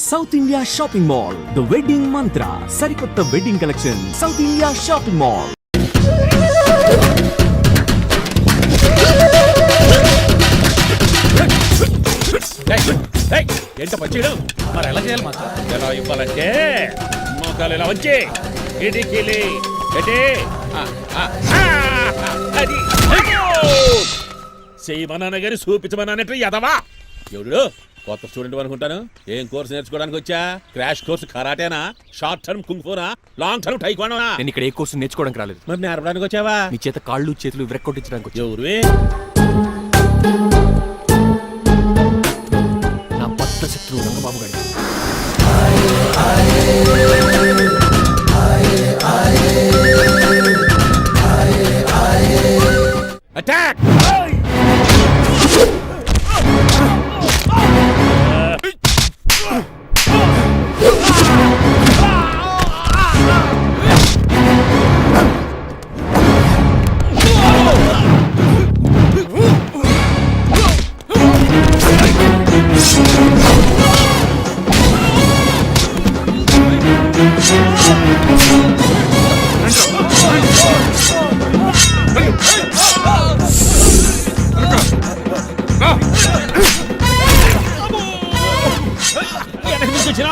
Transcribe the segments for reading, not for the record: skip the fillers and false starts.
South India shopping mall, the wedding మంత్ర, సరికొత్త wedding collection, south India shopping mall. ఎంత పచ్చీడు మరి ఎలా చేయాలి మాస్టర్? ఎలా ఇవ్వాలంటే మోకాలు ఇలా వచ్చి ఇడికిలి చేయమన్నాను గారి చూపించమన్నట్టు ఎదవా ఎవడు కొత్త స్టూడెంట్ అనుకుంటాను. ఏం కోర్సు నేర్చుకోవడానికి వచ్చా? క్రాష్ కోర్సు కరాటేనా, షార్ట్ టర్మ్ కుంగ్ఫూనా, లాంగ్ టర్మ్ టైక్వాండోనా? నేను ఇక్కడ ఏ కోర్సు నేర్చుకోవడానికి రాలేదు. మరి నేర్పడానికి వచ్చావా? మీ చేత కాళ్ళు చేతులు విరక్కొట్టించడానికి వచ్చా. ఎవరువే? నా పట్ల శత్రువు రంగబాబు గారి. అటాక్!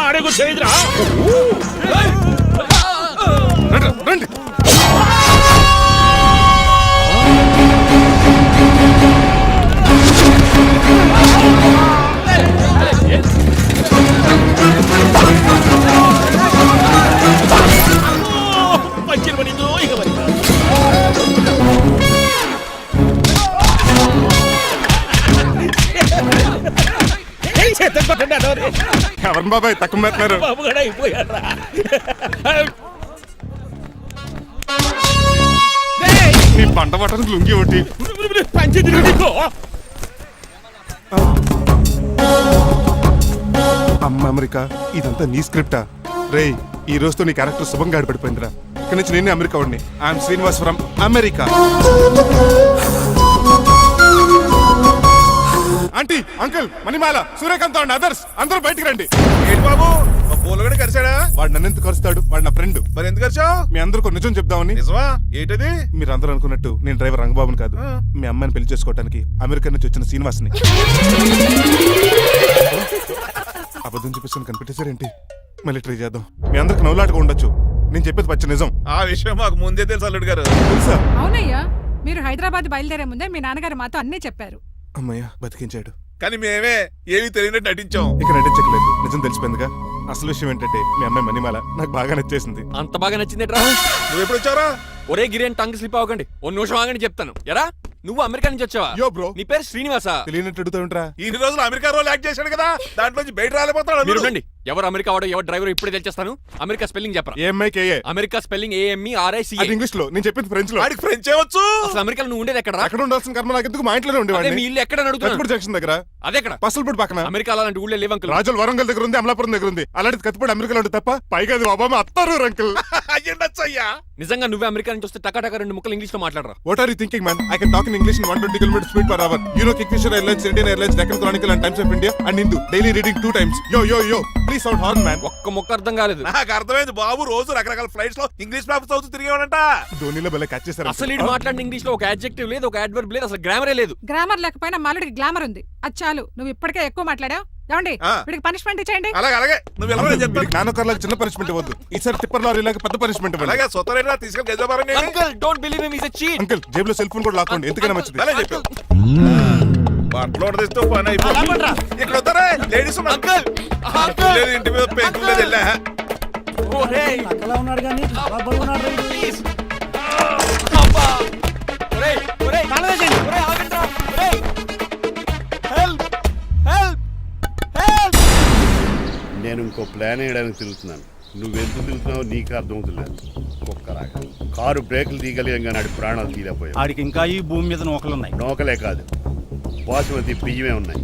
అడుగు చేయదురా. పంచిన పడిందో ఇక ఎవరు బాబాయ్ తక్కువ పెడుతున్నారు? బాబు కూడా అయిపోయారా? నీ పంట పట్టడానికి లుంగి ఒకటి పంచింది. అమ్మ అమెరికా, ఇదంతా నీ స్క్రిప్టా? రేయ్, ఈ రోజుతో నీ క్యారెక్టర్ శుభంగా ఆడిపడిపోయిందిరా. ఇక్కడి నుంచి నేనే అమెరికా వాడిని. I'm Srinivas from America. Aunty, uncle, Manimala, Suryakant and others అందరూ బయటికి రండి. ఏంటి బాబు, మా పూలగడ కలిసాడా? వాడు నన్ను ఎందుకు కరుస్తాడు? వాడు నా ఫ్రెండ్. మరి ఎందుకు కలిసావు? మీ అందరికీ నిజం చెప్దామని. నిజమా? ఏంటది? మీరు అందరూ అనుకున్నట్టు నేను డ్రైవర్ రంగబాబుని కాదు. మీ అమ్మాయిని పెళ్లి చేసుకోవడానికి అమెరికా నుంచి వచ్చిన శ్రీనివాస్ని. అబద్ధం చూపిస్తాను కనిపెట్టేశారేంటి? మళ్ళీ ట్రై చేద్దాం. మీ అందరికి నవ్వులాటగా ఉండొచ్చు, నేను చెప్పేది పచ్చ నిజం. ఆ విషయం మాకు ముందే తెలుసు అల్లుడు గారు. తెలుసా? అవునయ్యా, మీరు హైదరాబాద్ బయలుదేరే ముందే మీ నాన్నగారు మాతో అన్నీ చెప్పారు. అమ్మయ్య, బతికించాడు. కానీ మేమే ఏమీ తెలియనట్టు నటించాం. ఇక నటించట్లేదు, నిజం తెలిసిపోయిందిగా. అసలు విషయం ఏంటంటే మీ అమ్మాయి మణిమాల నాకు బాగా నచ్చేసింది. అంత బాగా నచ్చిందేట్రా? నువ్వు ఎప్పుడు వచ్చావరా? ఒరే గిరియన్, టంగ్ స్లిప్ అవ్వకండి. ఓ నిమిషం ఆగండి, చెప్తాను. ఎరా, నువ్వు అమెరికా నుంచి వచ్చావా? యో బ్రో, నీ పేరు శ్రీనివాసా? తెలియనట్టు అడుగుతావుంట్రా? ఇన్ని రోజులు అమెరికా రోల్ యాక్ట్ చేశాడు కదా, దాంట్లోంచి బయట రాలేపోతాడు. మీరు రండి. ఎవరు అమెరికా వాడో ఎవరు డ్రైవర్ ఇప్పుడే తెలిచేస్తాను. అమెరికా స్పెల్లింగ్ చెప్పరా? ఏఎంఐకేఏ. America spelling AMERICA. అది ఇంగ్లీష్ లో, నేను చెప్పింది ఫ్రెంచ్ లో. వాడికి ఫ్రెంచ్ ఏవచ్చు. అసలు అమెరికాలో నువ్వు ఉండేది ఎక్కడ? అక్కడ ఉండాల్సిన కర్మ నాకు ఎందుకు? మా ఇంట్లోనే అదే ఉండేవాడిని. మీ ఇల్లు ఎక్కడ అడుగుతున్నా? కత్తిపూడి జంక్షన్ దగ్గర. అదెక్కడ? పసలపూడి పక్కన. అమెరికా అలాంటి ఊళ్ళో లేవు అంకుల్. రాజుల వరంగల్ దగ్గర ఉంది, అమలాపురం దగ్గర ఉంది. అలాంటి కత్తిపూడి అమెరికాలో ఉంటుంది తప్ప. పైగా అది ఒబామా అత్తారు అంకుల్. అయ్యుండొచ్చు అయ్యా. నిజంగా నువ్వే అమెరికా నుంచి వస్తే టకా టకా 2 ముక్కలు ఇంగ్లీష్ లో మాట్లాడరా? What are you thinking, man? I can talk in English in 120 kilometers speed per hour. You know Kingfisher Airlines, Indian Airlines, Deccan Chronicle and Times of India and Hindu. Daily reading 2 times. Yo. Please sound horn, man. ఒక్క ముక్క అర్థం కాలేదు. నాకు అర్థమైంది బాబు, రోజు రకరకాల flights లో English papers అవుతూ తిరిగేవాడంట. ధోనిలో భలే క్యాచ్ చేశారు. అసలు ఇటు మాట్లాడిన ఇంగ్లీష్ లో ఒక యాడ్జెక్టివ్ లేదు, ఒక అడ్వర్బ్ లేదు, అసలు గ్రామరే లేదు. గ్రామర్ లేకపోయినా మాలుడికి గ్లామర్ ఉంది. అది చాలు, నువ్వు ఇప్పటికే ఎక్కువ మాట్లాడావు. ఏమండి, వీడికి పనిష్మెంట్ ఇచ్చేయండి. అలాగే నువ్వు ఎలా చెప్తాను. నాన్నకర్లకు చిన్న పనిష్మెంట్ ఇవ్వద్దు. ఈసారి టిప్పర్ లారీలాగా పెద్ద పనిష్మెంట్ ఇవ్వండి. అలాగే సొంత తీసుకెళ్ళి గజాబారం. Uncle, don't believe him, is a cheat. Uncle, జేబులో సెల్ ఫోన్ కూడా లాక్కోండి, ఎందుకైనా మంచిది. అలా చెప్పు. బట్టలు తెస్తూ పని అయిపోయింది. ఇక్కడ వస్తారా లేడీస్? అంకుల్, లేదు, ఇంటి మీద పెంకులు లేదు. వెళ్ళా ఒరేయ్ అలా ఉన్నాడు కానీ అలా బాగున్నాడు. ప్లీజ్ అబ్బా, ఒరేయ్ ఒరేయ్ కాలవేసండి. ఒరేయ్ ఆగండ్రా, ఒరేయ్ హెల్ప్ హెల్ప్ హెల్ప్. నేను ఇంకో ప్లాన్ వేయడానికి తిరుగుతున్నాను. నువ్వెందుకు తిరుగుతున్నావో నీకు అర్థమవుతులేదు. ఒక్కలాగా కారు బ్రేకులు తీయగలిగాం, నాడు ప్రాణాలు తీయలేకపోయావు. ఆడికి ఇంకా ఈ భూమి మీద నూకలున్నాయి. నోకలే కాదు, బాసుమతి బియ్యమే ఉన్నాయి.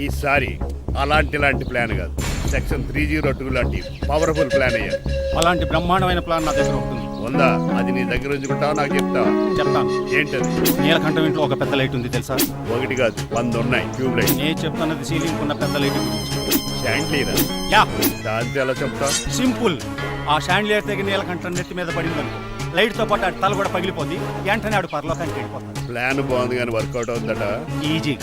ఈసారి ఇలాంటి ప్లాన్ కాదు, సెక్షన్ 302 లాంటి పవర్ఫుల్ ప్లాన్ అయ్యారు. అలాంటి బ్రహ్మాండమైన ప్లాన్ నా దగ్గర ఉంటుంది. ఉందా? అది నీ దగ్గర ఉంచుకుంటావా, నాకు చెప్తావా? చెప్తాను. ఏంటది? నీలకంఠం ఇంట్లో ఒక పెద్ద లైట్ ఉంది తెలుసా? ఒకటి కాదు, 100 ఉన్నాయి ట్యూబ్ లైట్. నేను చెప్తున్నది సీలింగ్ ఉన్న పెద్ద లైట్ గురించి. శాండ్లీరా యా దాంతో ఎలా చెప్తా సింపుల్. ఆ షాండ్లియర్ తెగ నీలకంఠం నెత్తి మీద పడింది అనుకో, లైట్ తో పాటు ఆడి తల కూడా పగిలిపోద్ది. వెంటనే ఆడు పరలోకానికి వెళ్ళిపోతాడు. ప్లాన్ బాగుంది కానీ వర్కౌట్ అవుతుందట. ఈజీ.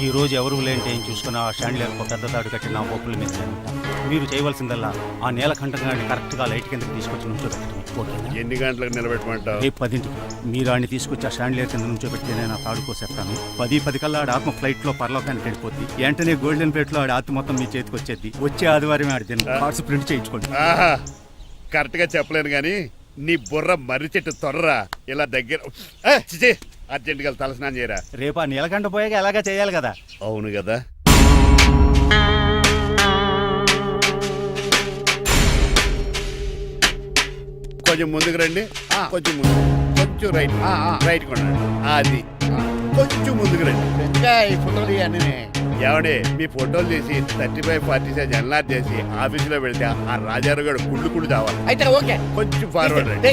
ఈ రోజు ఎవరు లేంటే ఏం చూసుకుని ఆ షాండ్లియర్ ఒక పెద్ద తాడు కట్టి నా ఒప్పుల మీద ఉంటా. మీరు చేయవలసిందల్లా ఆ నీలకంఠం గారిని కరెక్ట్ గా లైట్ కిందకి తీసుకొచ్చి నుంచోబెట్టండి. ఓకేనా? ఎన్ని గంటలకు నిలబెట్టమంటావు? రేపు 10ంటికి మీరు ఆడిని తీసుకొచ్చి ఆ షాండ్లియర్ కింద నుంచోబెడితే నేను ఆ తాడు కోసేస్తాను. 10 కల్లా ఆడ ఆత్మ ఫ్లైట్ లో పరలోకానికి వెళ్ళిపోద్ది. వెంటనే గోల్డెన్ ప్లేట్ లో ఆడి ఆత్మ మొత్తం మీ చేతికి వచ్చేది. వచ్చే ఆదివారం ఆడి కార్డ్స్ ప్రింట్ చేయించుకోండి. ఆహా కరెక్ట్ గా చెప్పలేను కానీ నీ బుర్ర మర్రి చెట్టు తొర్రా ఇలా దగ్గర అర్జెంట్ గా తలస్నానం చేయరా. రేపు ఆ నీలకంఠ పోయాక ఎలాగా చేయాలి కదా. అవును కదా. కొంచెం ముందుకు రండి. కొంచెం ముందు, కొంచెం రైట్, రైట్ కొనండి. అది కొంచెం ముందుకు రండి. ఈ ఫోటోలు ఇవన్నీ ఏమండి మీ ఫోటోలు తీసి 35-40 సైజ్ ఎన్లార్ చేసి ఆఫీసులో పెడితే ఆ రాజారావు గారు కుళ్ళు కావాలి. అయితే ఓకే, కొంచెం ఫార్వర్డ్ రండి.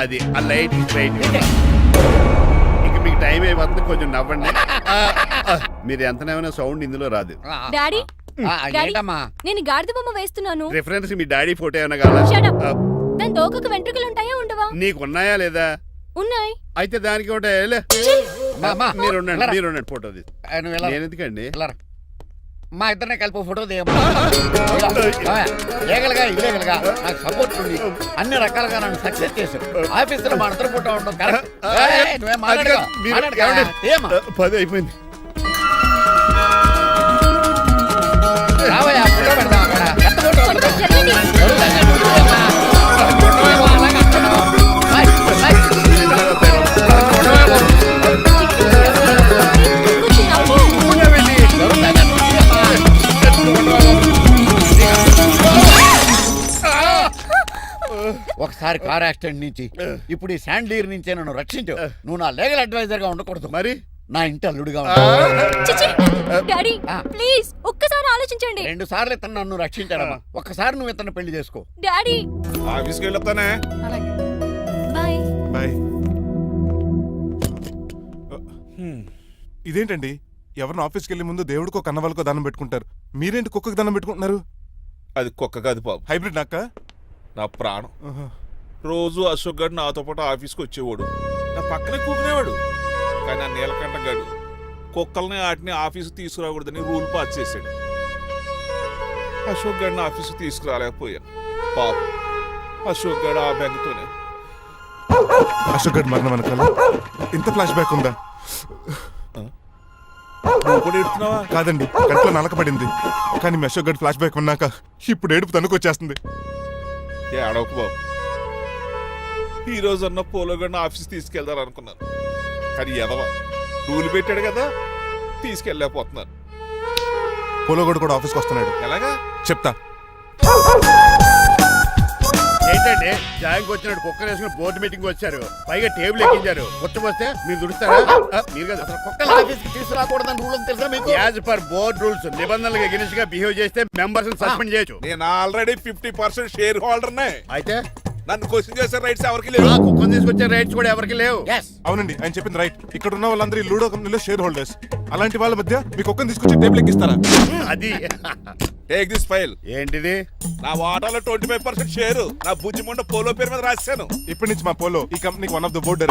అది ఆ లైట్ స్ట్రైట్. ఇక మీకు టైం అయిపోతుంది, కొంచెం నవ్వండి. మీరు ఎంతనేమైనా సౌండ్ ఇందులో రాదు. డాడీ ఏంటమ్మా నేను గాడిద బొమ్మ వేస్తున్నాను. రిఫరెన్స్ మీ డాడీ ఫోటో ఏమైనా కావాలా? Shut up. దాని తోకకు వెంట్రుకలు ఉంటాయా ఉండవా? నీకున్నాయా లేదా? ఉన్నాయి. అయితే దానికి ఒకటే మీరు ఉండండి ఫోటో తీసి. నేను ఎందుకండి? మా ఇద్దరినే కలిపి ఫోటో దిగమ్మా. లీగల్గా ఇల్లీగల్గా నాకు సపోర్ట్ ఉంది. అన్ని రకాలుగా నన్ను సక్సెస్ చేశారు. ఆఫీసులో మా ఇద్దరు ఫోటో ఉండడం కరెక్ట్. నువ్వేం మాట్లాడగా 10 అయిపోయింది. రావయ్యా ఫోటో పెడదాం అక్కడ. ఎంత ఫోటో కొంచెం జరగండి. కొంచెం నవ్వు. ఒకసారి కార్ యాక్సిడెంట్ నుంచి ఇప్పుడు ఈ శాండ్లీర్ నుంచే నన్ను రక్షించావు. నువ్వు నా లీగల్ అడ్వైజర్ గా ఉండకూడదు, మరి నా ఇంటి అల్లుడుగా ఉంటావు. చిచి. డాడీ ప్లీజ్ ఒక్కసారి ఆలోచించండి. 2 సార్లు ఇతను నన్ను రక్షించాడమ్మా. ఒక్కసారి నువ్వు ఇతను పెళ్లి చేసుకో. డాడీ ఆఫీస్కి వెళ్ళొస్తానే. అలాగే. బాయ్. బాయ్. ఇదేంటండి ఎవరిని ఆఫీస్కి వెళ్ళే ముందు దేవుడికో కన్నవాళ్ళకో దండం పెట్టుకుంటారు, మీరేంటి కుక్కకి దండం పెట్టుకుంటున్నారు? అది కుక్క కాదు బాబు, హైబ్రిడ్ నాక్క. నా ప్రాణం. రోజు అశోక్ గడు నాతో పాటు ఆఫీస్కి వచ్చేవాడు, నా పక్కనే కూకునేవాడు. కానీ ఆ నీలకంఠ గడు కుక్కల్ని వాటిని ఆఫీసు తీసుకురాకూడదని రూల్ పాస్ చేశాడు. అశోక్ గడిని ఆఫీసు తీసుకురాలేకపోయాను. పాపం అశోక్ గడు ఆ బెంగతోనే. అశోక్ గడ్ మరణం వెనకాల ఇంత ఫ్లాష్ బ్యాక్ ఉందా? నువ్వు కూడా ఎడుతున్నావా? కాదండి, కంట్లో నలకపడింది. కానీ మీ అశోక్ గడ్ ఫ్లాష్ బ్యాక్ ఉన్నాక ఇప్పుడు ఏడుపు తనుకొచ్చేస్తుంది. ఏడవకు బాబు. ఈ రోజు అన్న పోలో గడిని ఆఫీస్ తీసుకెళ్దాం అనుకున్నాను, కానీ ఎదవ రూల్ పెట్టాడు కదా, తీసుకెళ్ళలేకపోతున్నాను. పోలోగోడు కూడా ఆఫీస్కి వస్తున్నాడు. ఎలాగా చెప్తా. ఏంటంటే జాయింగ్ వచ్చినట్టు కుక్కర్ వేసుకుని బోర్డు మీటింగ్ వచ్చారు, పైగా టేబుల్ ఎక్కించారు. వస్తే మీరు దుడుస్తారా? మీరు కదా కుక్కల ఆఫీస్కి తీసుకురాకూడదని రూల్ తెలుసా మీకు? యాజ్ పర్ బోర్డ్ రూల్స్ నిబంధనలకు ఎగనిస్ట్ గా బిహేవ్ చేస్తే మెంబర్స్ సస్పెండ్ చేయొచ్చు. నేను ఆల్రెడీ 50% షేర్ హోల్డర్నే. అయితే నన్ను క్వశ్చన్ చేసే రైట్స్ ఎవరికి లేవు. కుక్కను తీసుకొచ్చే రైట్స్ కూడా ఎవరికి లేవు. అవునండి, ఆయన చెప్పింది రైట్. ఇక్కడ ఉన్న వాళ్ళందరూ ఈ లూడో కంపెనీలో షేర్ హోల్డర్స్. అలాంటి వాళ్ళ మధ్య మీకు ఒక్కని తీసుకొచ్చి టేబుల్ ఎక్కిస్తారా? అది టేక్ దిస్ ఫైల్. ఏంటిది? నా వాటాలో 25% షేరు నా బుజ్జిమండ పోలో పేరు మీద రాశాను. ఇప్పటి నుంచి మా పోలో ఈ కంపెనీకి వన్ ఆఫ్ ద బోర్డ్.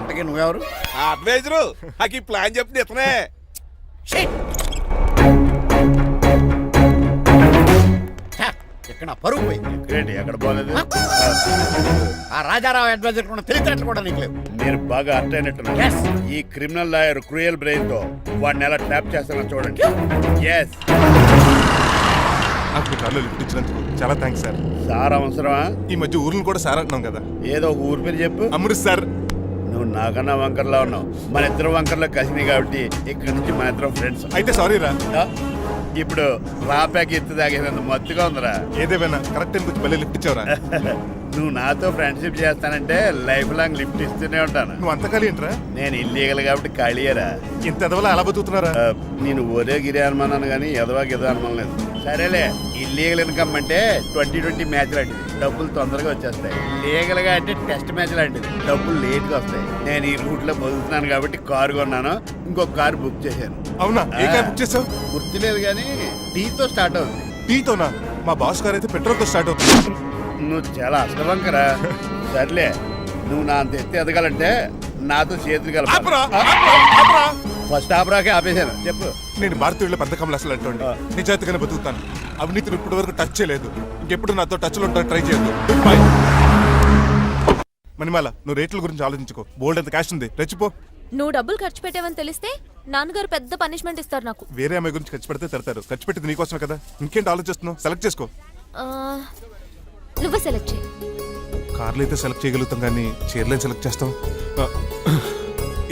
ఇంతకీ నువ్వెవరు? నా అడ్వైజరు. నాకు ఈ ప్లాన్ చెప్పింది ఇతనే. ఇక్కడ నా పరువు పోయింది. ఏంటి ఎక్కడ బాగాలేదు? ఆ రాజారావు అడ్వైజర్ కూడా తెలిసినట్లు కూడా నీకు లేవు. మీరు బాగా అర్థ అయినట్టున్నారు. ఈ క్రిమినల్ లాయర్ క్రూయల్ బ్రెయిన్ తో వాడిని ఎలా ట్యాప్ చేస్తానో చూడండి. ఎస్, నాకు మీ కార్లో లిఫ్ట్ ఇచ్చినందుకు చాలా థ్యాంక్స్ సార్. సార్ అవసరమా? ఈ మధ్య ఊర్లు కూడా సార్ అంటున్నాం కదా. ఏదో ఒక ఊరి పేరు చెప్పు. అమృత్ సార్. నువ్వు నాకన్నా వంకర్లా ఉన్నావు. మన ఇద్దరు వంకర్లో కలిసినాయి కాబట్టి ఇక్కడ నుంచి మన ఇద్దరం ఫ్రెండ్స్. అయితే సారీ రా. ఇప్పుడు రాపాకి ఎత్తు తాగేదంత మత్తుగా ఉందిరా. ఏదేమైనా కరెక్ట్ టైం వచ్చి మళ్ళీ లిఫ్ట్ ఇచ్చావురా. నువ్వు నాతో ఫ్రెండ్షిప్ చేస్తానంటే లైఫ్ లాంగ్ లిఫ్ట్ ఇస్తూనే ఉంటాను. నువ్వు అంత ఖాళీ ఏంట్రా? నేను ఇల్లీగల్ కాబట్టి ఖాళీయరా. ఇంత ఎదవలా ఎలా బతుకుతున్నారా? నేను ఒరే గిరి అనుమానాను కానీ ఎదవా గిద అనుమానం లేదు. సరేలే ఇల్లీగల్ ఇన్కమ్ అంటే 2020 మ్యాచ్ లాంటిది, డబ్బులు తొందరగా వచ్చేస్తాయి. లీగల్ గా అంటే టెస్ట్ మ్యాచ్ లాంటిది, డబ్బులు లేట్ గా వస్తాయి. నేను ఈ రూట్ లో బతుకుతున్నాను కాబట్టి కారు కొన్నాను, ఇంకొక కారు బుక్ చేశాను. అవునా? ఏ కార్ బుక్ చేసావు? గుర్తులేదు కానీ టీతో స్టార్ట్ అవుతుంది. టీతోనా? మా బాస్ కార్ అయితే పెట్రోల్ తో స్టార్ట్ అవుతుంది. నువ్వు చాలా అష్టవంకరా. సర్లే, నువ్వు నా అంత ఎత్తి ఎదగాలంటే నాతో చేతులు ఆపురా, కలప. ఆపురా, ఆపురా. ఫస్ట్ ఆపరాకే ఆపేశాను. చెప్పు. నేను భారతీయుల పెద్ద కమలు అసలు అంటోండి నిజాయితీగానే బతుకుతాను. అవినీతిని ఇప్పటి వరకు టచ్ చేయలేదు. ఇంకెప్పుడు నాతో టచ్ లో ఉంటాను ట్రై చేయొద్దు. బాయ్. మణిమాల, నువ్వు రేట్ల గురించి ఆలోచించుకో. బోల్డ్ ఎంత క్యాష్ ఉంది, రెచ్చిపో. నువ్వు డబ్బులు ఖర్చు పెట్టావని తెలిస్తే నాన్నగారు పెద్ద పనిష్మెంట్ ఇస్తారు నాకు. వేరే అమ్మాయి గురించి ఖర్చు పెడితే తిడతారు. ఖర్చు పెట్టింది నీకోసమే కదా. ఇంకేంటి ఆలోచిస్తున్నావు? సెలెక్ట్ చేసుకో. ఆ, నువ్వే సెలెక్ట్ చేయి. కార్లు అయితే సెలెక్ట్ చేయగలుగుతాం కానీ చీరలేం సెలెక్ట్ చేస్తాం. ఆ,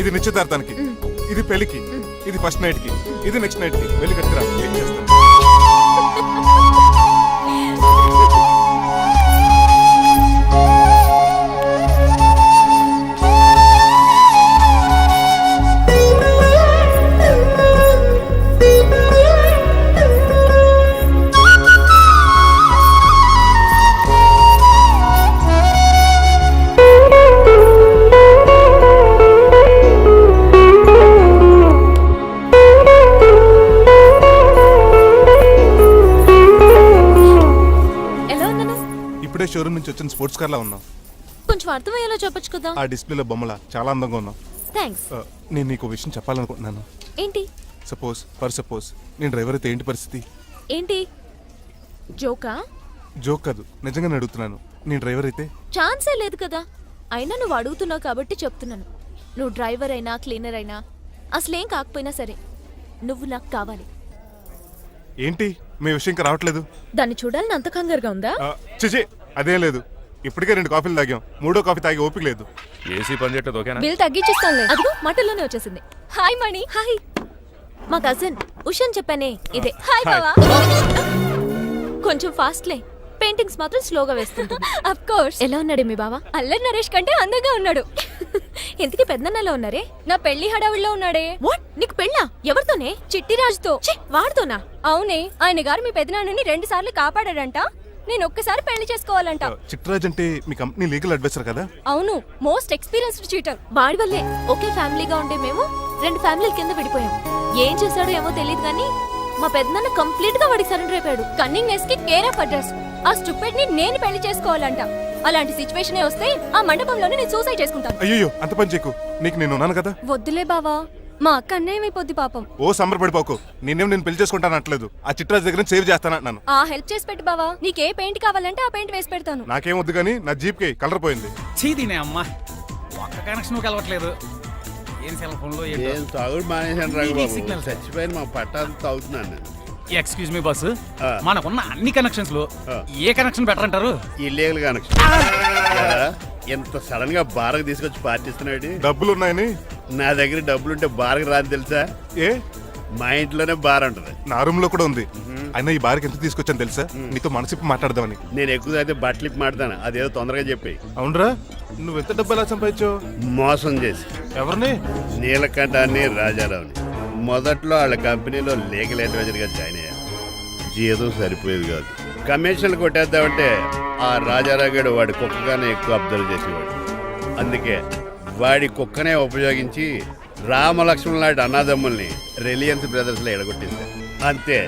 ఇది నిశ్చితార్థానికి, ఇది పెళ్లికి, ఇది ఫస్ట్ నైట్ కి, ఇది నెక్స్ట్ నైట్ కి. వెళ్ళి కట్టుకురా. ఏం చేస్తాం? ఎలా ఉన్నాను? ఇప్పుడే షోరూమ్ నుంచి వచ్చిన స్పోర్ట్స్ కార్ లా ఉన్నావు. కొంచెం అర్థమయ్యేలా చెప్పొచ్చు కదా. ఆ డిస్ప్లేలో బొమ్మల చాలా అందంగా ఉన్నావు. థ్యాంక్స్. నేను నీకు ఒక విషయం చెప్పాలనుకుంటున్నాను. ఏంటి? సపోజ్ నేను డ్రైవర్ అయితే ఏంటి పరిస్థితి? ఏంటి జోకా? జోక్ కాదు, నిజంగానే అడుగుతున్నాను. నేను డ్రైవర్ అయితే ఛాన్సే లేదు కదా. అయినా నువ్వు అడుగుతున్నావు కాబట్టి చెప్తున్నాను. నువ్వు డ్రైవర్ అయినా క్లీనర్ అయినా అసలేం కాకపోయినా సరే నువ్వు నాకు కావాలి. ఏంటి మీ విషయం ఇంకా రావట్లేదు? దాన్ని చూడాలని అంత కంగారుగా ఉందా? చిచి, అదేం లేదు. ఇప్పటికే 2 కాఫీలు తాగాం. 3వ కాఫీ తాగి ఓపిక లేదు. ఏసీ పని చేయట్లేదు, ఓకేనా? బిల్ తగ్గించిస్తానులే. అదిగో మాటల్లోనే వచ్చేసింది. హాయ్ మణి. హాయ్. మా కజిన్ ఉషాన్ చెప్పానే ఇదే. హాయ్ బావా. కొంచెం ఫాస్ట్లే, పెయింటింగ్స్ మాత్రం స్లోగా వేస్తుంటుంది. Of course. ఎలా ఉన్నాడు మీ బావ? అల్లరి నరేష్ కంటే అందంగా ఉన్నాడు. ఇంతకీ పెద్దన్నలో ఉన్నారే? నా పెళ్లి హడావుల్లో ఉన్నాడే. వాట్? నీకు పెళ్ళా? ఎవరితోనే? చిట్టిరాజుతో. వాడుతోనా? అవునే, ఆయన గారు మీ పెద్దనాన్నని 2 సార్లు కాపాడాడంట. నేను ఒక్కసారి పెళ్లి చేసుకోవాలంట. చిట్రాజ్ అంటే మీ కంపెనీ లీగల్ అడ్వైజర్ కదా? అవును, మోస్ట్ ఎక్స్పీరియన్స్డ్ చీటర్. వాడి వల్లే ఒకే ఫ్యామిలీగా ఉండే మేము 2 ఫ్యామిలీల కింద విడిపోయాం. ఏం చేశాడో ఏమో తెలియదు కానీ మా పెద్దనాన్న కంప్లీట్ గా వాడికి సరెండర్ అయిపోయాడు. కన్నింగ్నెస్ కి కేర్ ఆఫ్ అడ్రస్. ఆ స్టూపిడ్ ని నేను పెళ్లి చేసుకోవాలంట. అలాంటి సిచ్యువేషన్ వస్తే ఆ మండపంలోనే నేను సూసైడ్ చేసుకుంటాను. అయ్యో, అంత పని చేయకు. నీకు నేను ఉన్నాను కదా. వద్దులే బావా, మా అక్క అన్యాయమైపోద్ది పాపం. ఓ సంబరపడిపోకు. నేను పెళ్లి చేసుకుంటాను అంటలేదు. ఆ చిట్రాజ్ దగ్గర సేవ్ చేస్తానంటున్నాను. ఆ హెల్ప్ చేసి పెట్టు బావా. నీకే పెయింట్ కావాలంటే ఆ పెయింట్ వేసి పెడతాను. నాకేం వద్దు కానీ నా జీప్ కి కలర్ పోయింది. చీదీనే అమ్మా, ఒక్క కనెక్షన్ కలవట్లేదు. ఏం సెల్ ఫోన్ లో ఏం తాగుడు మానేశాను ఇది రాఘబాబు. సిగ్నల్. చచ్చిపోయిన మా పట్టాలు తాగుతున్నాను నేను. ఎక్స్క్యూజ్ మీ బాస్, ఆ. మనకున్న అన్ని కనెక్షన్స్ లో ఆ. ఏ కనెక్షన్ బెటర్ అంటారు? Illegal connection. ఎంత సడన్ గా బారకు తీసుకొచ్చి పార్టీస్తున్నాడు. డబ్బులు ఉన్నాయని. నా దగ్గర డబ్బులుంటే బారకు రాని తెలుసా? ఏ, మా ఇంట్లోనే బార్ ఉంటుంది. నా రూమ్ లో కూడా ఉంది. అయినా ఈ బార్కి ఎంత తీసుకొచ్చాను తెలుసా? నీతో మనసిప్పి మాట్లాడదామని. నేను ఎక్కువ అయితే బట్టలిప్పి మాడతాను. అదేదో తొందరగా చెప్పి. అవునరా, నువ్వు ఎంత డబ్బు ఎలా సంపాదించావు? మోసం చేసి. ఎవరిని? నీలకంఠాన్ని, రాజారావుని. మొదట్లో వాళ్ళ కంపెనీలో లీగల్ అడ్వైజర్ గా జాయిన్ అయ్యాను. జీతం సరిపోయేది కాదు. కమిషన్లు కొట్టేద్దామంటే ఆ రాజారావు గడు వాడి కుక్కగానే ఎక్కువ అబ్జర్వ్ చేసేవాడు. అందుకే వాడి కుక్కనే ఉపయోగించి రామలక్ష్మణ్ లాంటి అన్నదమ్ముల్ని రిలయన్స్ బ్రదర్స్ లో ఎడగొట్టేశారు. అంతే,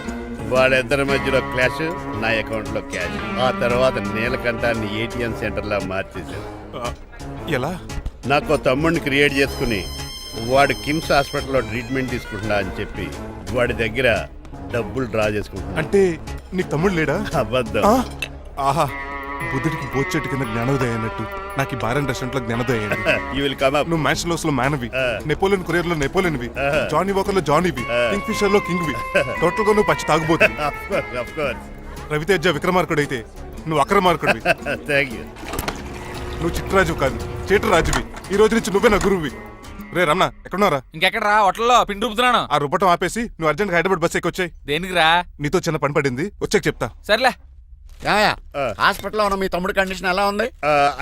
వాళ్ళిద్దరి మధ్యలో క్లాష్, నా అకౌంట్ లో క్యాష్. ఆ తర్వాత నీలకంఠాన్ని ఏటీఎం సెంటర్ లా మార్చేశారు. ఎలా? నాకు తమ్ముడిని క్రియేట్ చేసుకుని వాడు కిమ్స్ హాస్పిటల్లో ట్రీట్మెంట్ తీసుకుంటున్నా అని చెప్పి వాడి దగ్గర డబ్బులు డ్రా చేసుకుంటున్నా. అంటే నీకు తమ్ముడు లేడా? అబద్ధం. ఆ? ఆహా, బుద్ధుడికి బోచెట్టు కింద జ్ఞానోదయం అన్నట్టు నాకు ఈ బారెన్ రెస్టారెంట్ లో జ్ఞానోదయం అయింది. You will come up. నువ్వు మ్యాన్షన్ హౌస్ లో మ్యాన్వి, నెపోలియన్ కొరియర్ లో నెపోలియన్వి, Ah. జానీ వాకర్ లో జానీవి, కింగ్ ఫిషర్ లో కింగ్వి. టోటల్ గా నువ్వు పచ్చి తాగుబోతు. Of course. రవితేజ విక్రమార్కుడు అయితే నువ్వు అక్రమార్కుడివి. Thank you. నువ్వు చిట్రాజు కాదు, చీటరాజువి. ఈ రోజు నుంచి నువ్వే నా గురువువి. రే రమణ, ఎక్కడున్నారా? ఇంకెక్కడరా హోటల్లో పిండి రూపుతున్నాను. ఆ రుబ్బటం ఆపేసి నువ్వు అర్జెంట్ హైదరాబాద్ బస్ ఎక్కొచ్చాయి. దేనికిరా? నీతో చిన్న పని పడింది, వచ్చాక చెప్తా. సర్లే. ఏమయ్యా, ఆ. హాస్పిటల్లో ఉన్న మీ తమ్ముడి కండిషన్ ఎలా ఉంది?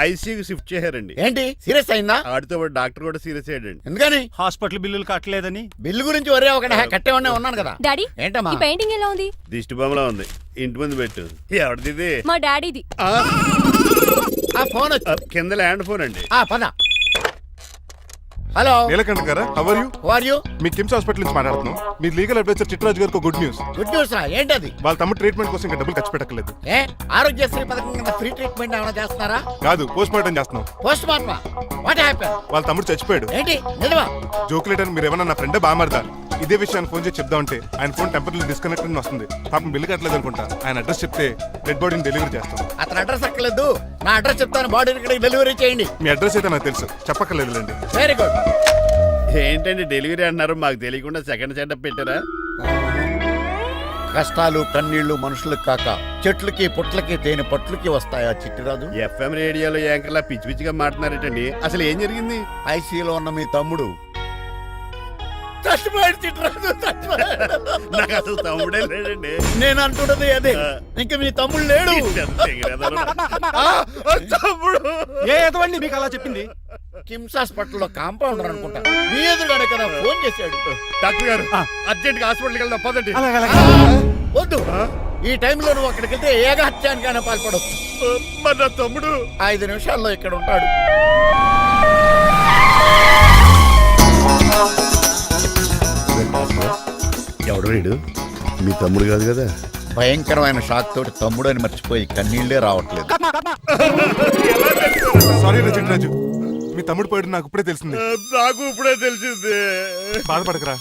ఐసీయూకి షిఫ్ట్ చేశారండి. ఏంటి సీరియస్ అయిందా? ఆడితో పాటు డాక్టర్ కూడా సీరియస్ అయ్యాడండి. ఎందుకని? హాస్పిటల్ బిల్లులు కట్టలేదని. బిల్లు గురించి ఒరే ఒకటి కట్టేవాడినే ఉన్నాను కదా. డాడీ ఏంటమ్మా? ఈ పెయింటింగ్ ఎలా ఉంది? దిష్టి బొమ్మలా ఉంది, ఇంటి ముందు పెట్టు. ఎవరిది ఇది? మా డాడీది. ఆ, ఆ ఫోన్ వచ్చి కింద ల్యాండ్ ఫోన్ అండి. పద. హలో, నీలకంఠ గారా, how are you? Who are you? మీ కిమ్స్ హాస్పిటల్ నుంచి మాట్లాడుతున్నాం. మీ లీగల్ అడ్వైజర్ చిట్రాజు గారికి గుడ్ న్యూస్. గుడ్ న్యూస్ రా, ఏంటది? వాళ్ళ తమ్ముడు ట్రీట్మెంట్ కోసం ఇంకా డబ్బులు ఖర్చు పెట్టలేదు. ఏ ఆరోగ్యశ్రీ పథకం కింద ఫ్రీ ట్రీట్మెంట్ ఏమైనా చేస్తున్నారా? కాదు, పోస్ట్ మార్టం చేస్తున్నాం. పోస్ట్ మార్టమా? What happen? వాళ్ళ తమ్ముడు చచ్చిపోయాడు. ఏంటి నిజమా? జోకులేట్ అని మీరు ఏమన్నా నా ఫ్రెండ్ బామర్దా? ఇదే విషయాన్ని ఫోన్ చేసి చెప్దామంటే ఆయన ఫోన్ టెంపరీ డిస్కనెక్ట్ అని వస్తుంది. పాపం బిల్లు కట్టలేదు అనుకుంటా. ఆయన అడ్రస్ చెప్తే డెడ్ బాడీని డెలివరీ చేస్తాం. అతని అడ్రస్ అక్కర్లేదు, నా అడ్రస్ చెప్తాను, బాడీని ఇక్కడికి డెలివరీ చేయండి. మీ అడ్రస్ అయితే నాకు తెలుసు, చెప్పక్కర్లేదులేండి. Very good. ఏంటండి డెలివరీ అన్నారు, మాకు తెలియకుండా సెకండ్ సెటప్ పెట్టారా? కష్టాలు కన్నీళ్లు మనుషులకు కాక చెట్లకి పుట్లకి తేనె పట్లకి వస్తాయా చిట్టిరాజు? ఎఫ్ఎం రేడియోలో యాంకర్లా పిచ్చి పిచ్చిగా మాట్లాడుతున్నారేటండి. అసలు ఏం జరిగింది? ఐసీలో ఉన్న మీ తమ్ముడు చచ్చిపోయాడు చిట్టిరాజు, చచ్చిపోయాడు. నాకు అసలు తమ్ముడే లేడండి. నేను అంటున్నది అదే, ఇంకా మీ తమ్ముడు లేడు. తమ్ముడు ఏ ఎదవండి మీకు అలా చెప్పింది? కిమ్స్ హాస్పిటల్లో కాంపౌండర్ అనుకుంటా, మీ ఎదురుగానే కదా ఫోన్ చేశాడు. డాక్టర్ గారు అర్జెంట్ గా హాస్పిటల్కి వెళ్దాం పదండి. వద్దు, ఈ టైంలో నువ్వు అక్కడికి వెళ్తే ఏకహత్యానికైనా పాల్పడవచ్చు. మరి నా తమ్ముడు 5 నిమిషాల్లో ఇక్కడ ఉంటాడు. ఎవడు వీడు? మీ తమ్ముడు కాదు కదా? భయంకరమైన షాక్ తోటి తమ్ముడు అని మర్చిపోయి కన్నీళ్లే రావట్లేదు. సారీ రా చిట్రాజు, మీ తమ్ముడు పోయాడు నాకు ఇప్పుడే తెలిసింది. నాకు ఇప్పుడే తెలిసింది. బాధపడకరా.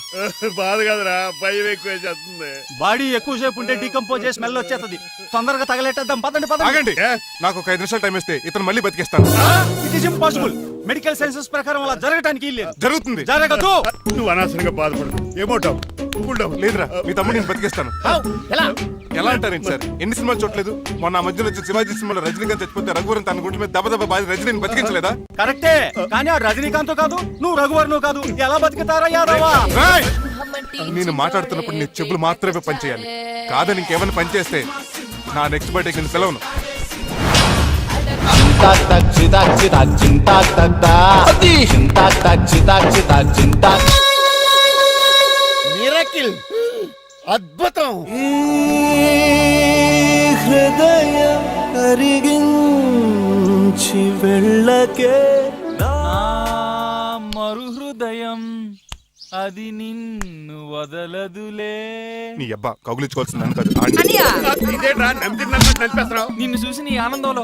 బాధ కాదురా, భయం ఎక్కువ చేస్తుంది. బాడీ ఎక్కువసేపు ఉంటే డీకంపోజ్ చేసి స్మెల్ వచ్చేస్తుంది. తొందరగా తగలెట్టేద్దాం, పదండి పదండి. ఆగండి, నాకు ఒక 5 నిమిషాలు టైం ఇస్తే ఇతను మళ్ళీ బతికేస్తాను. It is impossible. Medical sciences ప్రకారం అలా జరగటానికి లేదు. జరుగుతుంది. జరగదు. నువ్వు అనవసరంగా బాధపడు. ఏమోటావు? లేదురా, మీ తమ్ముడు నేను బతికేస్తాను. ఎలా? ఎలా అంటారేంటి సార్? ఎన్ని సినిమాలు చూడలేదు? మొన్న ఆ మధ్యలో వచ్చిన శివాజీ సినిమాలో రజనీకాంత్ చచ్చిపోతే రఘువరన్ తన గుండె మీద దెబ్బ బాధ రజనీని బతికించలేదా? కరెక్టే, కానీ ఆ రజనీకాంత్ కాదు, నువ్వు రఘువర్ను కాదు. ఎలా బతుకుతారా యాదవా? రేయ్! నేను మాట్లాడుతున్నప్పుడు నీ చెప్పులు మాత్రమే పనిచేయాలి. కాదని ఇంకేమైనా పనిచేస్తే నా నెక్స్ట్ బర్త్డేకి నేను సెలవును. మిరకిల్, అద్భుతం. హృదయం కరిగించి వెళ్ళకే మరు హృదయం అది నిన్ను వదలదులే. నీ అబ్బా కౌగులించుకోవాల్సింది నన్ను కాదు, ఆడిని. ఇదేంట్రా నలిపేస్తున్నావు? నిన్ను చూసి నీ ఆనందంలో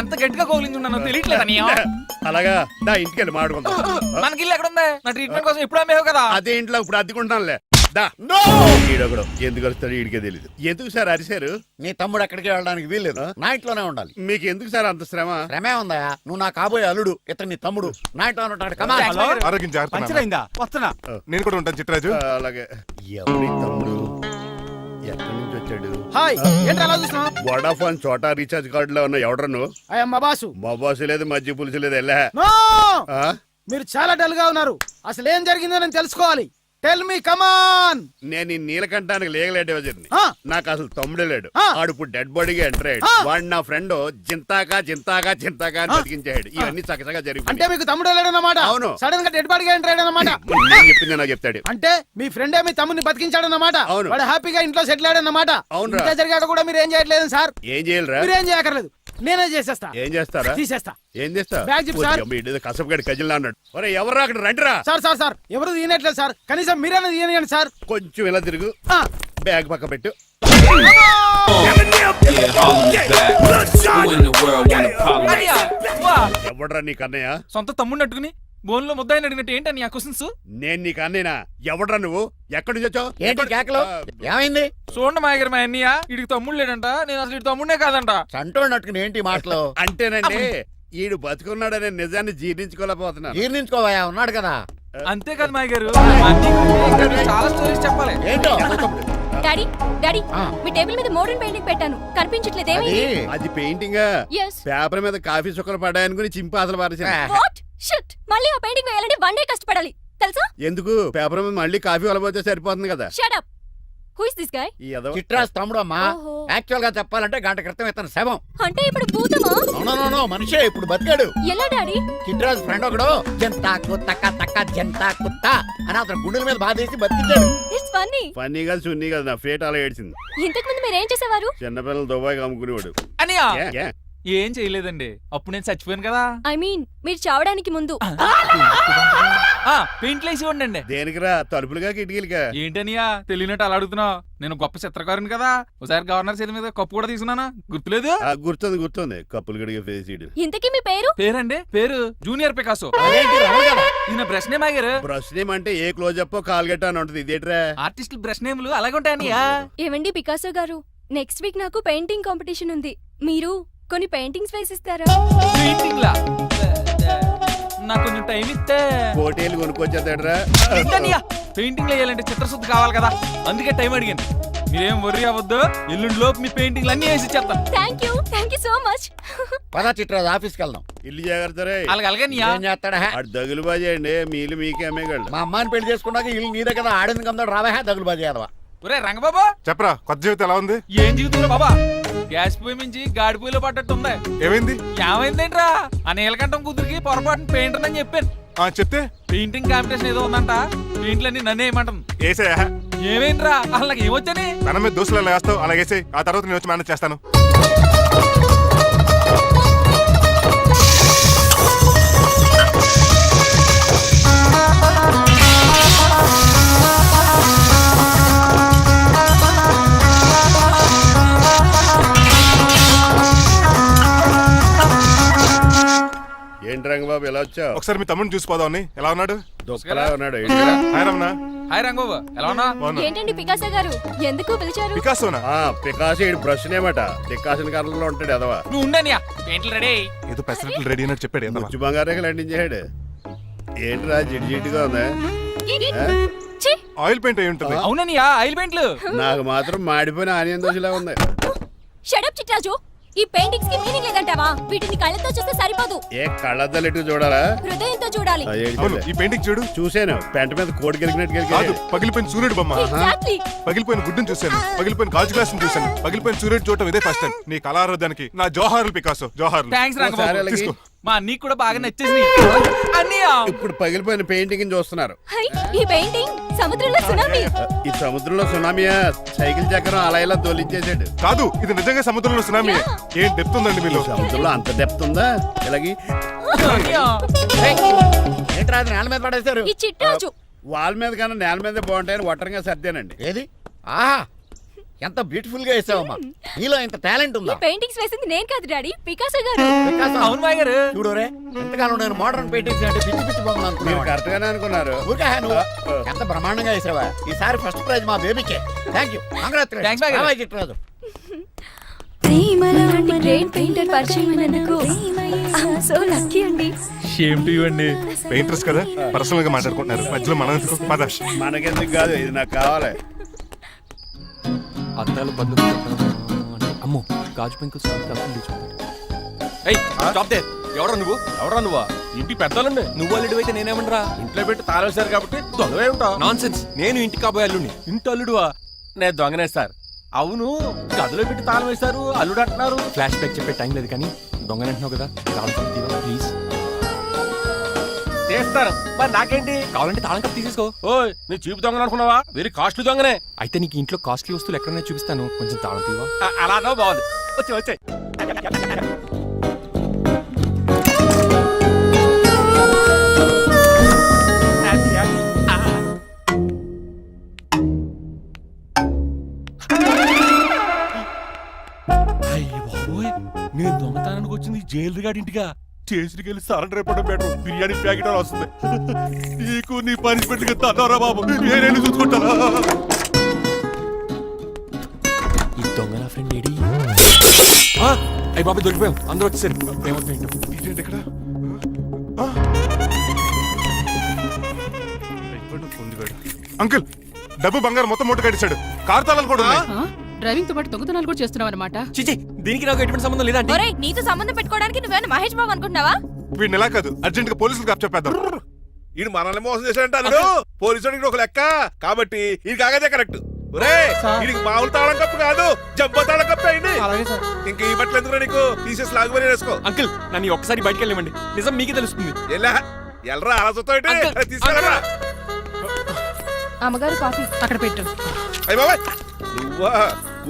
ఎంత గట్టిగా కోలించున్నానో తెలియట్లేదా? అలాగా దా ఇంటికి వెళ్ళి మాట్లాడుకుందాం. మనకి ఇల్లు ఎక్కడ ఉంది? నా ట్రీట్మెంట్ కోసం ఎప్పుడు అమ్మేవు కదా. అదే ఇంట్లో ఇప్పుడు అద్దెకుంటానులే. దా. ఈడొకడు ఎందుకు వస్తాడు ఈడికే తెలీదు. ఎందుకు సార్ అరిశారు? నీ తమ్ముడు ఎక్కడికి వెళ్ళడానికి వీల్లేదు, నా ఇంట్లోనే ఉండాలి. మీకు ఎందుకు సార్ అంత శ్రమ? శ్రమే ఉందా? నువ్వు నా కాబోయే అల్లుడు, ఇతను నీ తమ్ముడు, నా ఇంట్లో ఉంటాడు. కమా. హలో, ఆరోగ్యం జాగ్రత్త నాన్న. పంచరైందా? వస్తున్నా. నేను కూడా ఉంటాను చిట్రాజు. అలాగే. ఎవరి తమ్ముడు ఎక్కడి నుంచి వచ్చాడు? హాయ్, ఏంటి అలా చూస్తున్నావు? వడాఫోన్ చోటా రీఛార్జ్ కార్డు లో ఉన్న ఎవడరా నువ్వు? మా బాసు. మా బాసు లేదు, మధ్య పులుసు లేదు. వెళ్ళా. మీరు చాలా డల్ గా ఉన్నారు. అసలు ఏం జరిగిందో నేను తెలుసుకోవాలి. టెల్ మీ, కమాన్. నేను ఈ నీలకంఠానికి లీగల్ అడ్వైజర్ని. ఆ. నాకు అసలు తమ్ముడే లేడు. ఆ. ఆడు ఇప్పుడు డెడ్ బాడీగా ఎంటర్ అయ్యాడు. వాడు నా ఫ్రెండ్ జింతాగా జింతాగా జింతాగా అని బతికించాడు. ఇవన్నీ చక్కగా అంటే జరిగింది. మీకు తమ్ముడు లేడన్నమాట. అవును. సడన్ గా డెడ్ బాడీగా ఎంటర్ అయ్యాడన్నమాట. నేను చెప్పింది నాకు చెప్తాడు. అంటే మీ ఫ్రెండే మీ తమ్ముని బతికించాడన్నమాట. అవును. వాడు హ్యాపీగా ఇంట్లో సెటిల్ అయ్యాడన్నమాట. అవునురా. ఇంత జరిగాక కూడా మీరు ఏం చేయట్లేదు సార్. ఏం చేయాలిరా? మీరేం చేయక్కర్లేదు, నేనే చేసేస్తా. ఏం చేస్తారా? తీసేస్తా. ఏం చేస్తా? బ్యాగ్ చెప్పు సార్. కసపగడి కజిల్లా అన్నాడు. ఒరే ఎవరు అక్కడ రండిరా. సార్ సార్ సార్, ఎవరు తీయనట్లేదు సార్, కనీసం మీరైనా తీయనియండి సార్. కొంచెం ఇలా తిరుగు. ఆ. బ్యాగ్ పక్క పెట్టు. ఎవడ్రా నీకు అన్నయ్య? సొంత తమ్ముడిని అట్టుకుని బోన్లో ముద్దాయిని అడిగినట్టు ఏంటని ఆ క్వశ్చన్స్? నేను నీకు అన్నయ్యనా? ఎవడ్రా నువ్వు? ఎక్కడి నుంచి వచ్చావు? ఏంటి కేకలు? ఏమైంది? చూడండి మాయగారు, మా అన్నయ్య ఇడికి తమ్ముడు లేడంట. నేను అసలు ఇటు తమ్ముడే కాదంట. చంటోడినట్టుకుని ఏంటి మాటలు? అంటేనండి ఈడు బతుకున్నాడనే నిజాన్ని జీర్ణించుకోలేకపోతున్నాను. జీర్ణించుకోవయా, ఉన్నాడు కదా. అంతేకాదు మాయగారు, చాలా స్టోరీస్ చెప్పాలి. ఏంటో? డాడీ డాడీ, ఆ. మీ టేబుల్ మీద మోడర్న్ పెయింటింగ్ పెట్టాను, కనిపించట్లేదు. అది ఏమైంది? అది పెయింటింగ్. Yes. పేపర్ మీద కాఫీ చుక్కలు పడ్డాయనుకుని చింపి అసలు పారేసాను. What? Shit. మళ్ళీ ఆ పెయింటింగ్ వేయాలంటే 1 day కష్టపడాలి తెలుసా? ఎందుకు? పేపర్ మీద మళ్ళీ కాఫీ వలపోతే సరిపోతుంది కదా. Shut up. Who is this guy? ఈ ఎదవ చిట్రాజ్ తమ్ముడు అమ్మా. ఓహో. యాక్చువల్ గా చెప్పాలంటే గంట క్రితం ఇతను శవం. అంటే ఇప్పుడు భూతమా? నో మనిషే ఇప్పుడు బతికాడు. ఎలా డాడీ? చిట్రాజ్ ఫ్రెండ్ ఒకడు జంతా కుత్తక తక్క జంతా కుత్త అని అతను గుండెల మీద బాధేసి బతికించాడు. It's funny. ఫన్నీ కాదు సున్నీ కాదు, నా ఫేట్ అలా ఏడ్చింది. ఇంతకు ముందు మీరు ఏం చేసేవారు? చిన్నపిల్లలు దుబాయ్ అమ్ముకునేవాడు. అనియా ఏ, ఏ. ఏం చేయలేదండి, అప్పుడు నేను చచ్చిపోయాను కదా. ఐ మీన్ మీరు చావడానికి ముందు. పెయింట్లు వేసి ఉండండి. దేనికిరా, తలుపులుగా కిటికీలుగా? ఏంటనియా తెలియనట్టు అలా అడుగుతున్నావు? నేను గొప్ప చిత్రకారుని కదా. ఒకసారి గవర్నర్ చేతి మీద కప్పు కూడా తీసుకున్నానా, గుర్తులేదు? గుర్తుంది కప్పులు గడిగే ఫేసీడు. ఇంతకీ మీ పేరు? పేరండి, పేరు జూనియర్ పికాసో. అదేంటి రమణ గారు? ఈయన బ్రష్ నేమ్ ఆగారు. బ్రష్ నేమ్ అంటే ఏ క్లోజప్ కాల్గట్ట అని ఉంటది. ఇదేట్రా? ఆర్టిస్టులు బ్రష్ నేమ్లు అలాగే ఉంటాయనియా. ఏవండి పికాసో గారు, నెక్స్ట్ వీక్ నాకు పెయింటింగ్ కాంపిటీషన్ ఉంది. మీరు కొన్ని పెయింటింగ్స్ వేసిస్తారా? పెయింటింగ్ లా నాకు కొంచెం టైం ఇస్తే. కోటేలు కొనుక్కొచ్చేదేట్రా? ఏంటనియా, పెయింటింగ్ వేయాలంటే చిత్రశుద్ధి కావాలి కదా, అందుకే టైం అడిగాను. మీరేం వర్రీ అవ్వద్దు, ఎల్లుండి లోపు మీ పెయింటింగ్లు అన్ని వేసి ఇచ్చేస్తాను. Thank you so much. పదా చిట్రాజ్ ఆఫీస్కి వెళ్దాం. ఇల్లు జాగ్రత్త రే. అలాగనియా ఏం చేస్తాడా? అటు దగులు బాజీ అండి, మీలు మీకే అమ్మేగాళ్ళు. మా అమ్మాయిని పెళ్లి చేసుకున్నాక ఇల్లు నీదే కదా, ఆడింది కదా రావా దగులు బాజీ అదవా. ఒరే రంగబాబా, చెప్పరా, కొత్త జీవితం ఎలా ఉంది? ఏం జీవితంలో బాబా, గ్యాస్ పొయ్యి మించి గాడి పొయ్యిలో పడ్డట్టు ఉంది. ఏమైంది? ఏమైందేంట్రా, ఆ నీలకంఠం కూతురికి పొరపాటున పెయింటర్ అని చెప్పాను. చెప్తే పెయింటింగ్ కాంపిటీషన్ ఏదో ఉందంట, పెయింట్లన్నీ నన్ను వేయమంటుంది. ఏసయ్యా, ఏమైందిరా, అసలు నాకు ఏమొచ్చని? తన మీద దోశలు ఎలా వేస్తావు అలా వేసే, ఆ తర్వాత నేను వచ్చి మేనేజ్ చేస్తాను. ఏంటి రంగబాబు ఎలా వచ్చావు? ఒకసారి మీ తమ్ముడిని చూసిపోదామని. ఎలా ఉన్నాడు? దొక్కలా ఉన్నాడు. హాయ్ రమణ. హాయ్ రంగబాబు, ఎలా ఉన్నా? బాగున్నా. ఏంటండి పికాసో గారు, ఎందుకు పిలిచారు? పికాసోనా? పికాసి బ్రష్ నేమట. డికాషన్ కర్రలో ఉంటాడు ఎదవా. నువ్వు ఉండనియా, పెయింట్లు రెడీ. ఏదో పెసరట్లు రెడీ అయినట్టు చెప్పాడు. ఏదమ్మా? ముచ్చు బంగారే అంటించాడు. ఏంట్రా జిడ్జిడ్డుగా ఉందా? ఛీ! ఆయిల్ పెయింట్ అయి ఉంటుంది. అవుననియా, ఆయిల్ పెయింట్లు. నాకు మాత్రం మాడిపోయిన ఆనియన్ దోశలా ఉంది. షట్ అప్ చిట్రాజు, ఈ పెయింటింగ్స్ కి మీనింగ్ లేదంటావా? వీటిని కళ్ళతో చూస్తే సరిపోదు, ఏ కళ్ళద్దాలు ఎటు చూడాలా? హృదయంతో చూడాలి. అవును, ఈ పెయింటింగ్ చూడు. చూసాను, పెంట మీద కోడి గెలిగినట్టు కాదు, గెలిగాడు. పగిలిపోయిన సూర్యుడు బొమ్మ. Exactly. పగిలిపోయిన గుడ్డును చూశాను, పగిలిపోయిన గాజు గ్లాస్ చూశాను, పగిలిపోయిన సూర్యుడు చూడటం ఇదే ఫస్ట్ టైం. నీ కళారోధానికి నా జోహార్లు పికాసో, జోహార్లు. థ్యాంక్స్ ఒకసారి రంగబాబు, అలాగే. తీసుకో. మా అన్నీ కూడా బాగా నచ్చేసింది అన్నయ్య. ఇప్పుడు పగిలిపోయిన పెయింటింగ్ చూస్తున్నారు. హై, ఈ పెయింటింగ్ సముద్రంలో సునామీ. ఈ సముద్రంలో సునామీయా? సైకిల్ చక్రం అలా ఇలా తోలించేసాడు. కాదు, ఇది నిజంగా సముద్రంలో సునామీ. ఏం డెప్త్ ఉందండి మీలో. సముద్రంలో అంత డెప్త్ ఉందా? ఇలాగి అన్నయ్య. ఏంట్రా అది నేల మీద పడేశారు? ఈ చిట్రాజు వాల్ మీద కన్నా నేల మీదే బాగుంటాయని ఒట్టరంగా సర్దానండి. ఏది? ఆహా, ఎంత బ్యూటిఫుల్ గా వేసావమ్మా. నీలో ఇంత టాలెంట్ ఈ ఉందా? పెయింటింగ్స్ వేసింది నేను కాదు డాడీ, పికాసో గారు. వికాసం. అవును మాయ గారు. చూడురే, ఎంతకాలం నేను మోడర్న్ పెయింటింగ్స్ అంటే పిచ్చి పిచ్చి బొమ్మలు మీరు అనుకున్నాను. కరెక్ట్ గానే అనుకున్నారు. ఊరికే నువ్వు ఎంత బ్రహ్మాండంగా వేసావా. ఈసారి ఫస్ట్ ప్రైజ్ మా బేబీకే. థ్యాంక్ యూ, Thanks, బాయ్ గారు. చిట్రాజు. ప్రేమలాంటి గ్రేట్ పెయింటర్ పరిచయం అయినందుకు సో లక్కీ అండి. షేమ్ టు యు అండి. పెయింటర్స్ కదా, పర్సనల్ గా మాట్లాడుకుంటున్నారు, మధ్యలో మనం ఎందుకు? పద. మనకెందుకు కాదు, ఇది నాకు కావాలి. అద్దాలు పళ్ళు అమ్మో, గాజు పెంకులు ఎవరా నువ్వా? ఇంటి పెద్దలండి. నువ్వు అల్లుడు అయితే నేనేమనరా? ఇంట్లో పెట్టి తాళేశారు కాబట్టి దొంగవే ఉంటావు. నాన్ సెన్స్, నేను ఇంటికి కాబోయే అల్లుడిని. ఇంటి అల్లుడువా? నేను దొంగనే సార్. అవును, గదిలో పెట్టి తాళం వేశారు, అల్లుడు అంటున్నారు. ఫ్లాష్ బ్యాక్ చెప్పే టైం లేదు కానీ దొంగనంటున్నావు కదా, ప్లీజ్. చేస్తారు మరి నాకేంటి? కావాలంటే తాళం కప్పు తీసేసుకో. ఓయ్, నీ చీపు దొంగలు అనుకున్నావా? వెరీ కాస్ట్లీ దొంగనే. అయితే నీకు ఇంట్లో కాస్ట్లీ వస్తువులు ఎక్కడైనా చూపిస్తాను, కొంచెం తాళం తీవా. అలా అన్నావు, బాగుంది. వచ్చాయి. అయ్య బాబోయ్, నేను దొంగతనానికి వచ్చింది జైలు గాడి ఇంటిగా. స్టేషన్కి వెళ్ళి సరెండర్ అయిపోవడం బెటర్. బిర్యానీ ప్యాకెట్ అని వస్తుంది. నీకు నీ పనిష్మెంట్ గా తన్నారా బాబు, నేనేళ్ళు చూసుకుంటారా? ఈ దొంగ నా ఫ్రెండ్ ఏడి? అయ్యి బాబు దొరికిపోయాం, అందరూ వచ్చేసారు. ఇదేంటి ఇక్కడ? అంకుల్, డబ్బు బంగారం మొత్తం మూట కట్టించాడు. కారు తాళాలు కూడా ఉన్నాయి. డ్రైవింగ్ తో పాటు దొంగతనాలు కూడా చేస్తున్నావు అనమాట. చిచి, దీనికి నాకు ఎటువంటి సంబంధం లేదా? ఒరేయ్, నీతో సంబంధం పెట్టుకోవడానికి నువ్వేనా మహేష్ బాబు అనుకుంటున్నావా? వీడిని ఎలా కాదు, అర్జెంట్ గా పోలీసులకు అప్పచెప్పేద్దాం. ఈడు మనల్ని మోసం చేశాడంటారు. పోలీసు ఒక లెక్క కాబట్టి ఇది కాగదే కరెక్ట్. వీడికి మామూలు తాళం కప్పు కాదు జంబో తాళం కప్పు అయింది అలాగే సార్. ఇంకా ఈ బట్టలు ఎందుకు నీకు తీసేసి లాగుమని వేసుకో. అంకుల్ నన్ను ఒక్కసారి బయటికి వెళ్ళమండి, నిజం మీకే తెలుస్తుంది. ఎల్రా ఆలోచనతో అంకుల్, తీసుకెళ్ళరా. అమ్మగారు కాఫీ అక్కడ పెట్టు. అయ్య బాబాయ్ నువ్వా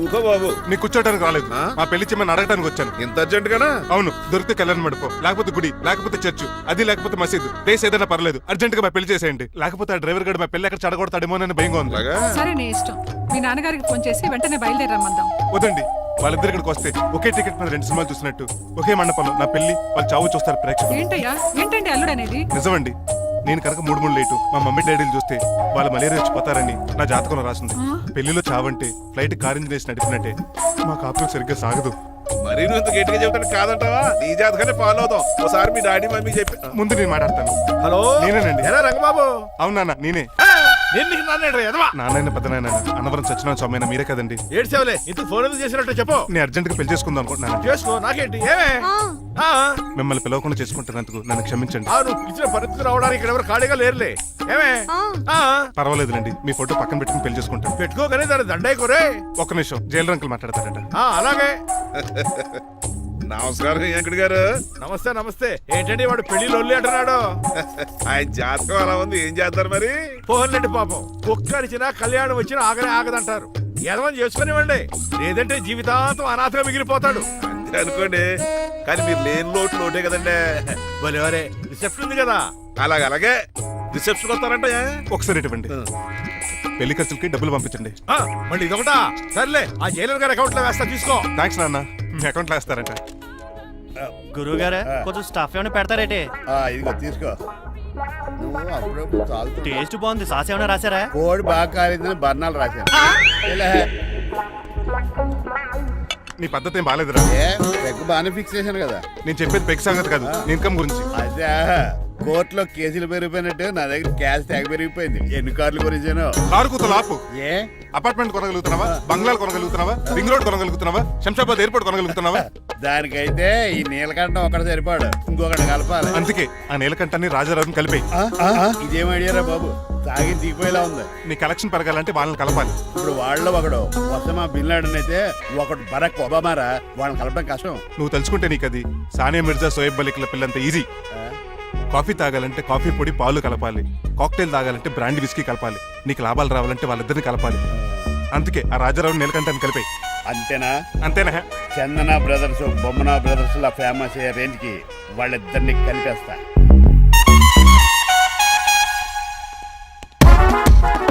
ఊకో బాబు. నీకు కూర్చోడానికి రాలేదు, మా పెళ్లి చెమ్మని అడగడానికి వచ్చాను. ఇంత అర్జెంట్ గానా? అవును, దొరికితే కళ్యాణ మండపం, లేకపోతే గుడి, లేకపోతే చర్చ్, అది లేకపోతే మసీదు, ప్లేస్ ఏదైనా పర్లేదు, అర్జెంట్ గా మా పెళ్లి చేసేయండి. లేకపోతే ఆ డ్రైవర్ గడు మా పెళ్లి ఎక్కడ చెడగొడతాడేమో అని భయంగా ఉంది. సరే నీ ఇష్టం. మీ నాన్నగారికి ఫోన్ చేసి వెంటనే బయలుదేరమ్మందాం. వదండి, వాళ్ళిద్దరు ఇక్కడికి వస్తే ఒకే టికెట్ మీద 2 సినిమాలు చూసినట్టు ఒకే మండపంలో నా పెళ్లి వాళ్ళ చావు చూస్తారు ప్రేక్షకులు. ఏంటయ్యా, ఏంటండి అల్లుడు అనేది? నిజమండి, నేను కనుక 3 లేటు మా మమ్మీ డాడీలు చూస్తే వాళ్ళ మలేరియా వచ్చిపోతారని నా జాతకంలో రాసింది. పెళ్లిలో చావంటే ఫ్లైట్ కార్ ఇంజిన్ వేసి నడిపినట్టే. మా కాపురం సరిగ్గా సాగదు. మరి నువ్వు ఇంత గట్టిగా చెబుతాను కాదంటావా? నీ జాతకాన్ని ఫాలో అవుతాం. ఒకసారి మీ డాడీ మమ్మీ చెప్పి. ముందు నేను మాట్లాడతాను. హలో, నేనేనండి. ఎలా రంగబాబు? అవునా, నేనే. నేను నీకు నాన్నేడు ఎదవా. నాన్న పెద్ద నాయన అన్నవరం సత్యనారాయణ స్వామి మీరే కదండి. ఏడ్చావులే, ఇంతకు ఫోన్ ఎందుకు చేసినట్టు చెప్పు. నేను అర్జెంట్ గా పెళ్లి చేసుకుందాం అనుకుంటున్నాను. చేసుకో, నాకేంటి ఏమే. మిమ్మల్ని పిలవకుండా చేసుకుంటున్నందుకు నన్ను క్షమించండి. నువ్వు ఇచ్చిన పరిస్థితి రావడానికి ఇక్కడ ఎవరు ఖాళీగా లేరులే. ఏమే పర్వాలేదులేండి, మీ ఫోటో పక్కన పెట్టుకుని పెళ్లి చేసుకుంటాను. పెట్టుకోగానే దాని దండాయి కొరే. ఒక్క నిమిషం, జైలు అంకుల్ మాట్లాడతారంట. అలాగే. నమస్కారం వెంకట గారు. నమస్తే నమస్తే. ఏంటండి వాడు పెళ్లి లొల్లి అంటున్నాడు? ఆయన జాతకం అలా ఉంది, ఏం చేస్తారు మరి? పోన్లండి పాపం, కుక్కరిచినా కళ్యాణం వచ్చినా ఆగనే ఆగదంటారు. ఎదవని చేసుకునివ్వండి, లేదంటే జీవితాంతం అనాథగా మిగిలిపోతాడు. అంతే అనుకోండి, కానీ మీరు లేని లోటే కదండి. భలేవరే, రిసెప్షన్ ఉంది కదా. అలాగే రిసెప్షన్ వస్తారంట. ఒకసారి ఇటువంటి పెళ్లి ఖర్చులకి డబ్బులు పంపించండి. మళ్ళీ ఇదొకటా? సర్లే, ఆ జైలర్ గారి అకౌంట్ లో వేస్తా, తీసుకో. థ్యాంక్స్ నాన్న, మీ అకౌంట్ లో వేస్తారంట. గురువు గారు కొంచెం స్టాఫ్ ఏమైనా పెడతారేటే? ఇదిగో తీసుకో. నువ్వు అప్పుడప్పుడు చాలు. టేస్ట్ బాగుంది, సాస్ ఏమైనా రాశారా? కోడి బాగా కాలేదని బర్ణాలు రాశాను. నీ పద్ధతి ఏం బాగాలేదురా. పెగ్ బాగానే ఫిక్స్ చేశాను కదా. నేను చెప్పేది పెగ్ సంగతి కాదు, నీ ఇన్కమ్ గురించి. అదే కోర్టులో కేసులు పెరిగిపోయినట్టు నా దగ్గర క్యాష్ తెగ పెరిగిపోయింది. ఎన్ని కార్లు కొనిచ్చాను? కారు కూతలు ఆపు. ఏ అపార్ట్మెంట్ కొనగలుగుతున్నావా? బంగ్లాలు కొనగలుగుతున్నావా? రింగ్ రోడ్ కొనగలుగుతున్నావా? శంషాబాద్ ఎయిర్పోర్ట్ కొనగలుగుతున్నావా? దానికైతే ఈ నీలకంఠం ఒకటి సరిపాడు, ఇంకొకటి కలపాలి. అందుకే ఆ నీలకంఠాన్ని రాజారావుని కలిపి. ఇదేం అడిగారా బాబు, తాగి దిగిపోయేలా ఉంది. నీ కలెక్షన్ పెరగాలంటే వాళ్ళని కలపాలి. ఇప్పుడు వాళ్ళలో ఒకడు ఒసామా బిన్ లాడెన్ అయితే ఒకడు బరాక్ ఒబామారా, వాళ్ళని కలపడం కష్టం. నువ్వు తలుచుకుంటే నీకు అది సానియా మిర్జా, సోయబ్ మలిక్ల పిల్లంత ఈజీ. కాఫీ తాగాలంటే కాఫీ పొడి పాలు కలపాలి, కాక్టైల్ తాగాలంటే బ్రాండ్ విస్కీ కలపాలి. నీకు లాభాలు రావాలంటే వాళ్ళిద్దరిని కలపాలి. అందుకే ఆ రాజారావు నీలకంఠాన్ని కలిపాయి. అంతేనా? అంతేనా? చందన బ్రదర్స్, బొమ్మన బ్రదర్స్ లా ఫేమస్ అయ్యే రేంజ్ కి వాళ్ళిద్దరిని కలిపేస్తా.